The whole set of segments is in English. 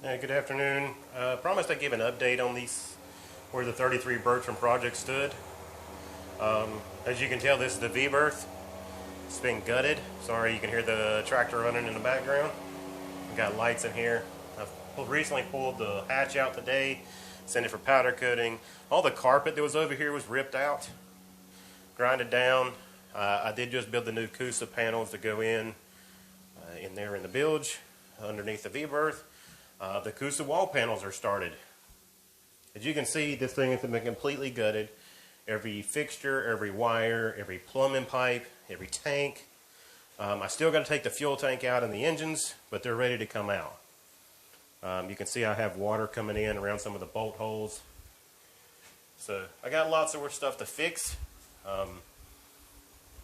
Good afternoon. Promised I'd give an update on these where the 33 Bertram project stood. As you can tell, this is the V-berth. It's been gutted. Sorry, you can hear the tractor running in the background. We got lights in here. I've recently pulled the hatch out today, sent it for powder coating. All the carpet that was over here was ripped out, grinded down. I did just build the new Acoustic panels that go in there in the bilge underneath the V-berth. The Acoustic wall panels are started. As you can see, this thing has been completely gutted. Every fixture, every wire, every plumbing pipe, every tank. I still got to take the fuel tank out and the engines, but they're ready to come out. You can see I have water coming in around some of the bolt holes. So I got lots of stuff to fix.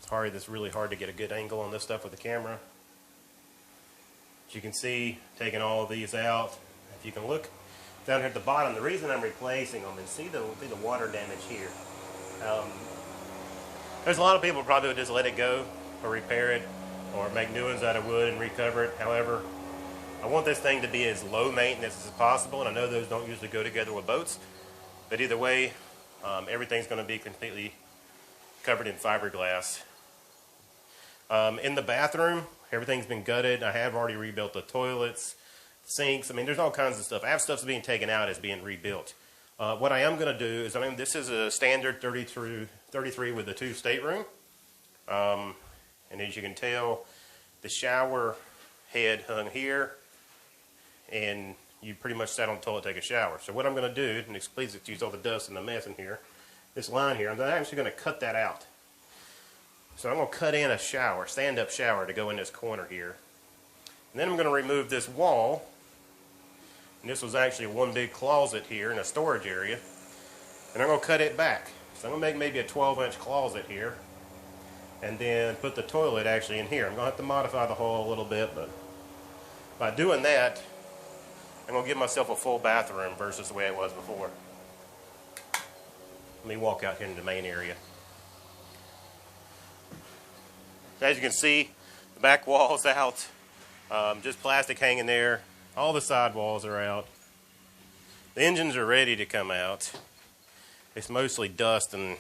It's really hard to get a good angle on this stuff with the camera. As you can see, taking all of these out. If you can look down here at the bottom, the reason I'm replacing them is see the water damage here. There's a lot of people who probably would just let it go or repair it or make new ones out of wood and recover it. However, I want this thing to be as low maintenance as possible, and I know those don't usually go together with boats, but either way, everything's going to be completely covered in fiberglass. In the bathroom, everything's been gutted. I have already rebuilt the toilets, sinks. I mean, there's all kinds of stuff. I have stuff that's being taken out as being rebuilt. What I am going to do is, this is a standard 33 with the 2 stateroom. And as you can tell, the shower head hung here, and you pretty much sat on the toilet to take a shower. So what I'm going to do, and please excuse all the dust and the mess in here, this line here, I'm actually going to cut that out. So I'm going to cut in a shower, stand-up shower to go in this corner here. And then I'm going to remove this wall. And this was actually one big closet here in a storage area. And I'm going to cut it back. So I'm going to make maybe a 12-inch closet here. And then put the toilet actually in here. I'm going to have to modify the hole a little bit, but by doing that, I'm going to give myself a full bathroom versus the way it was before. Let me walk out here in the main area. As you can see, the back wall's out, just plastic hanging there. All the side walls are out. The engines are ready to come out. It's mostly dust and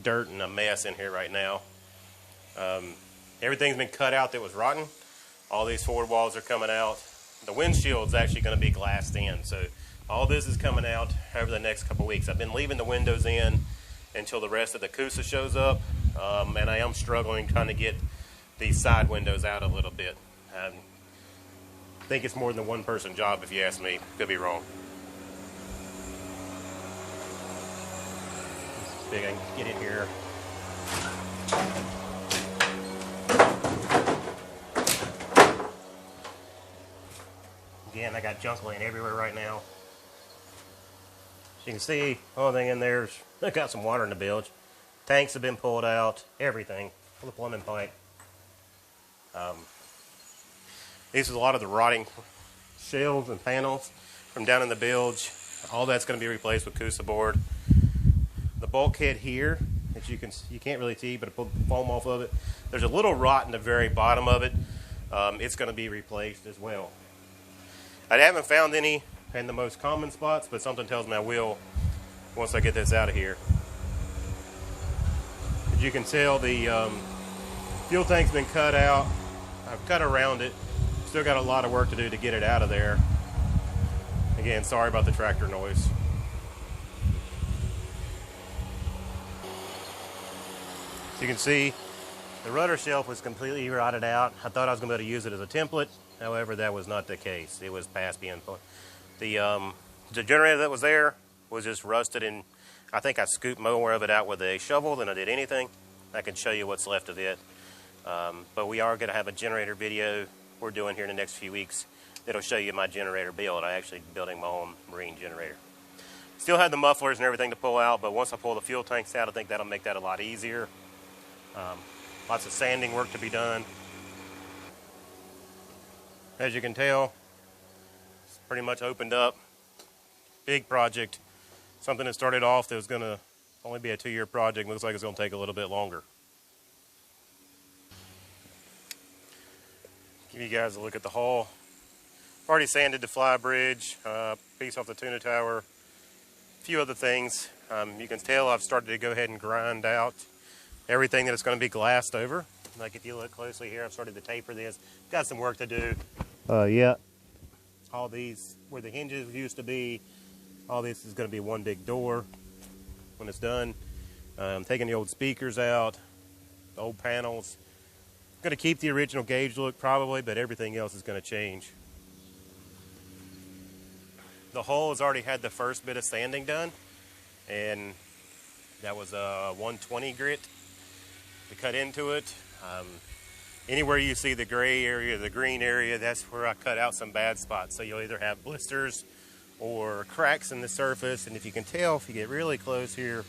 dirt and a mess in here right now. Everything's been cut out that was rotten. All these forward walls are coming out. The windshield's actually going to be glassed in, so all this is coming out over the next couple weeks. I've been leaving the windows in until the rest of the Acoustic shows up, and I am struggling trying to get these side windows out a little bit. I think it's more than a one-person job, if you ask me. Could be wrong. See if I can get in here. Again, I got junk laying everywhere right now. As you can see, the only thing in there is I got some water in the bilge. Tanks have been pulled out, everything. All the plumbing pipe. These are a lot of the rotting shelves and panels from down in the bilge. All that's going to be replaced with Acoustic board. The bulkhead here, that you can't really see, but I pulled the foam off of it. There's a little rot in the very bottom of it. It's going to be replaced as well. I haven't found any in the most common spots, but something tells me I will once I get this out of here. As you can tell, the fuel tank's been cut out. I've cut around it. Still got a lot of work to do to get it out of there. Again, sorry about the tractor noise. As you can see, the rudder shelf was completely rotted out. I thought I was going to be able to use it as a template. However, that was not the case. It was past being put. The generator that was there was just rusted, and I think I scooped more of it out with a shovel than I did anything. I can show you what's left of it. But we are going to have a generator video we're doing here in the next few weeks that'll show you my generator build. I'm actually building my own marine generator. Still have the mufflers and everything to pull out, but once I pull the fuel tanks out, I think that'll make that a lot easier. Lots of sanding work to be done. As you can tell, it's pretty much opened up. Big project. Something that started off that was going to only be a 2-year project. Looks like it's going to take a little bit longer. Give you guys a look at the hull. Already sanded the fly bridge, piece off the tuna tower, a few other things. You can tell I've started to go ahead and grind out everything that it's going to be glassed over. Like if you look closely here, I've started to taper this. Got some work to do. Yeah. All these, where the hinges used to be, all this is going to be one big door when it's done. I'm taking the old speakers out, the old panels. I'm going to keep the original gauge look probably, but everything else is going to change. The hull has already had the first bit of sanding done, and that was a 120 grit to cut into it. Anywhere you see the gray area, the green area, that's where I cut out some bad spots. So you'll either have blisters or cracks in the surface, and if you can tell, if you get really close here,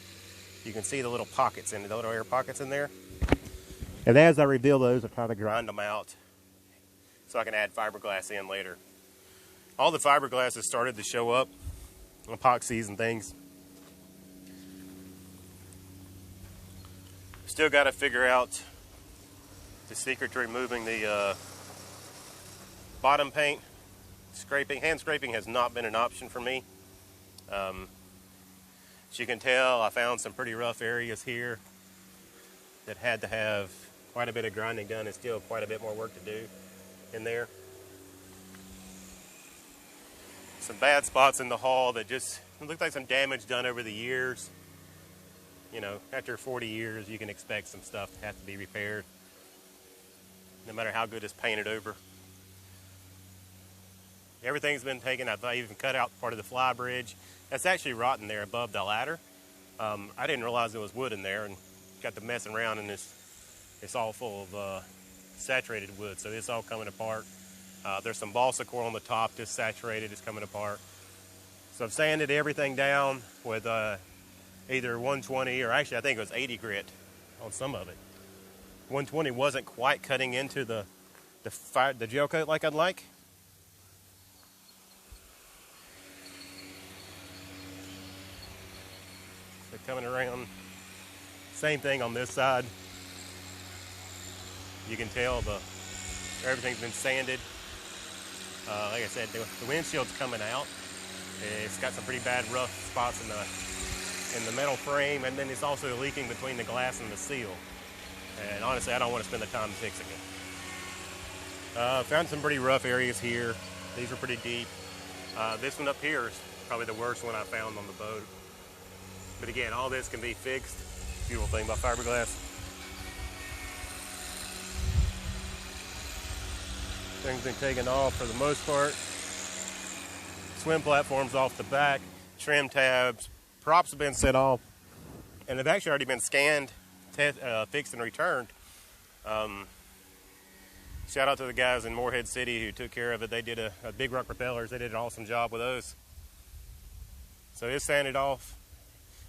you can see the little pockets in the little air pockets in there. And as I reveal those, I try to grind them out so I can add fiberglass in later. All the fiberglass has started to show up, epoxies and things. Still got to figure out the secret to removing the bottom paint. Scraping, hand scraping has not been an option for me. As you can tell, I found some pretty rough areas here that had to have quite a bit of grinding done and still quite a bit more work to do in there. Some bad spots in the hull that just looked like some damage done over the years. You know, after 40 years, you can expect some stuff to have to be repaired, no matter how good it's painted over. Everything's been taken. I've even cut out part of the fly bridge. That's actually rotten there above the ladder. I didn't realize there was wood in there, and got to messing around, and it's all full of saturated wood, so it's all coming apart. There's some balsa core on the top, just saturated, it's coming apart. So I've sanded everything down with either 120, or actually I think it was 80 grit on some of it. 120 wasn't quite cutting into the gel coat like I'd like. So coming around, same thing on this side. You can tell everything's been sanded. Like I said, the windshield's coming out. It's got some pretty bad rough spots in the metal frame, and then it's also leaking between the glass and the seal. And honestly, I don't want to spend the time fixing it. Found some pretty rough areas here. These are pretty deep. This one up here is probably the worst one I found on the boat. But again, all this can be fixed. Beautiful thing about fiberglass. Things been taken off for the most part. Swim platforms off the back, trim tabs, props have been set off, and they've actually already been scanned, fixed, and returned. Shout out to the guys in Morehead City who took care of it. They did a Big Rock propellers. They did an awesome job with those. So it's sanded off.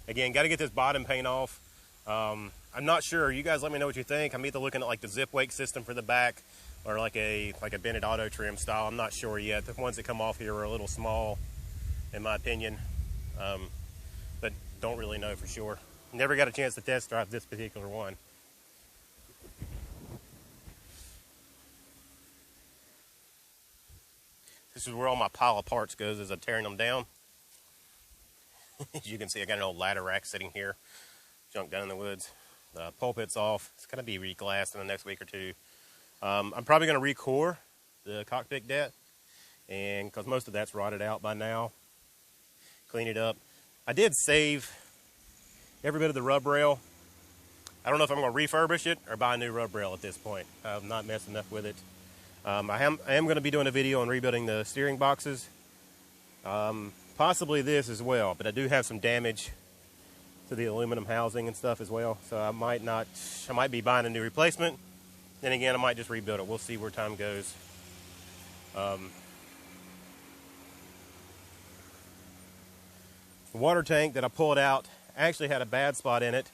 Again, got to get this bottom paint off. I'm not sure. You guys let me know what you think. I'm either looking at like the zip wake system for the back, or like a Bennett auto trim style. I'm not sure yet. The ones that come off here are a little small, in my opinion, but don't really know for sure. Never got a chance to test drive this particular one. This is where all my pile of parts goes as I'm tearing them down. As you can see, I got an old ladder rack sitting here, junk down in the woods. The pulpit's off. It's going to be re-glassed in the next week or two. I'm probably going to re-core the cockpit deck, and because most of that's rotted out by now. Clean it up. I did save every bit of the rub rail. I don't know if I'm going to refurbish it or buy a new rub rail at this point. I'm not messing enough with it. I am going to be doing a video on rebuilding the steering boxes. Possibly this as well, but I do have some damage to the aluminum housing and stuff as well, so I might be buying a new replacement. Then again, I might just rebuild it. We'll see where time goes. The water tank that I pulled out actually had a bad spot in it.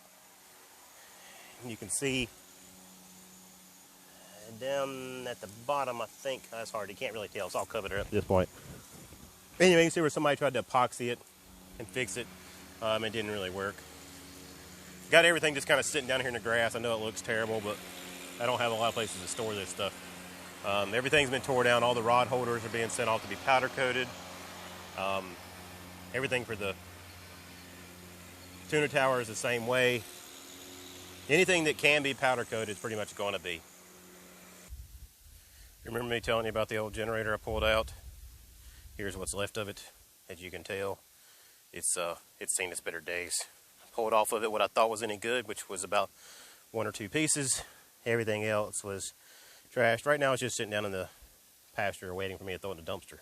And you can see down at the bottom, I think, that's hard. You can't really tell. It's all covered up at this point. Anyway, you can see where somebody tried to epoxy it and fix it. It didn't really work. Got everything just kind of sitting down here in the grass. I know it looks terrible, but I don't have a lot of places to store this stuff. Everything's been tore down. All the rod holders are being sent off to be powder coated. Everything for the tuner tower is the same way. Anything that can be powder coated is pretty much going to be. Remember me telling you about the old generator I pulled out? Here's what's left of it. As you can tell, it's seen its better days. I pulled off of it what I thought was any good, which was about 1 or 2 pieces. Everything else was trashed. Right now it's just sitting down in the pasture waiting for me to throw it in the dumpster.